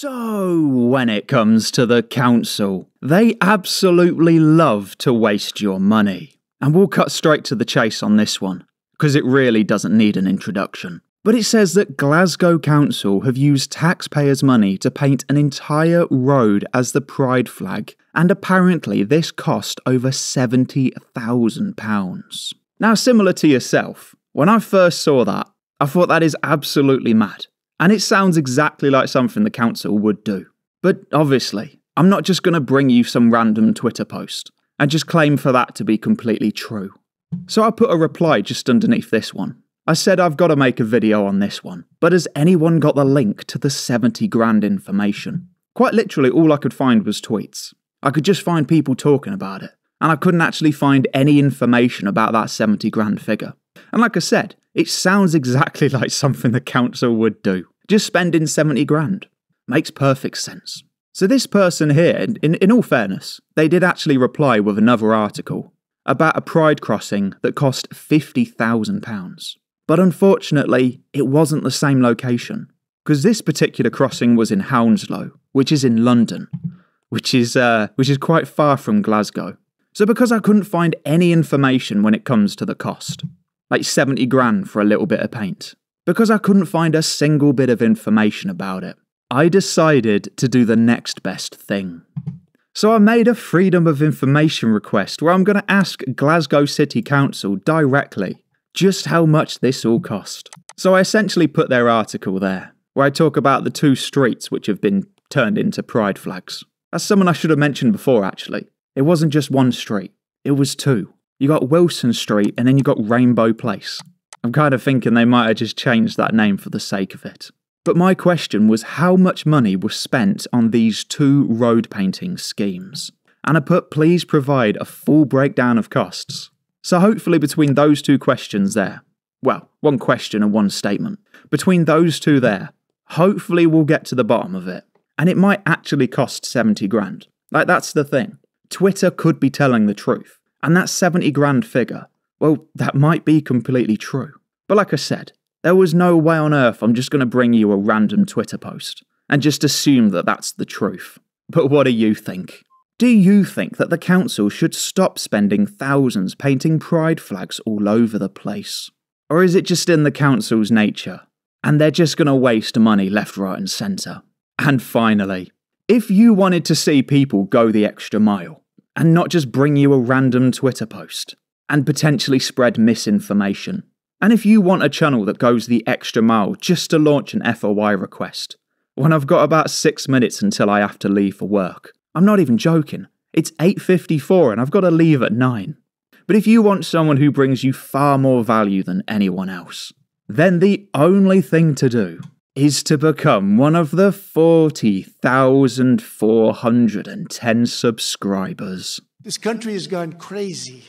So, when it comes to the council, they absolutely love to waste your money. And we'll cut straight to the chase on this one, because it really doesn't need an introduction. But it says that Glasgow Council have used taxpayers' money to paint an entire road as the pride flag, and apparently this cost over £70,000. Now, similar to yourself, when I first saw that, I thought that is absolutely mad. And it sounds exactly like something the council would do. But obviously, I'm not just going to bring you some random Twitter post and just claim for that to be completely true. So I put a reply just underneath this one. I said I've got to make a video on this one, but has anyone got the link to the 70 grand information? Quite literally all I could find was tweets. I could just find people talking about it, and I couldn't actually find any information about that 70 grand figure. And like I said, it sounds exactly like something the council would do. Just spending 70 grand. Makes perfect sense. So this person here, in all fairness, they did actually reply with another article about a pride crossing that cost £50,000. But unfortunately, it wasn't the same location, because this particular crossing was in Hounslow, which is in London, which is quite far from Glasgow. So because I couldn't find any information when it comes to the cost, like 70 grand for a little bit of paint, because I couldn't find a single bit of information about it, I decided to do the next best thing. So I made a Freedom of Information request where I'm going to ask Glasgow City Council directly just how much this all cost. So I essentially put their article there, where I talk about the 2 streets which have been turned into pride flags. That's someone I should have mentioned before, actually. It wasn't just 1 street, it was 2. You got Wilson Street and then you got Rainbow Place. I'm kind of thinking they might have just changed that name for the sake of it. But my question was how much money was spent on these 2 road painting schemes. And I put please provide a full breakdown of costs. So hopefully between those 2 questions there, well, 1 question and 1 statement, between those 2 there, hopefully we'll get to the bottom of it. And it might actually cost 70 grand. Like, that's the thing. Twitter could be telling the truth. And that 70 grand figure, well, that might be completely true. But like I said, there was no way on earth I'm just going to bring you a random Twitter post and just assume that that's the truth. But what do you think? Do you think that the council should stop spending thousands painting pride flags all over the place? Or is it just in the council's nature, and they're just going to waste money left, right and centre? And finally, if you wanted to see people go the extra mile, and not just bring you a random Twitter post, and potentially spread misinformation, and if you want a channel that goes the extra mile just to launch an FOI request, when I've got about 6 minutes until I have to leave for work, I'm not even joking, it's 8:54 and I've got to leave at 9. But if you want someone who brings you far more value than anyone else, then the only thing to do is to become one of the 40,410 subscribers. This country has gone crazy.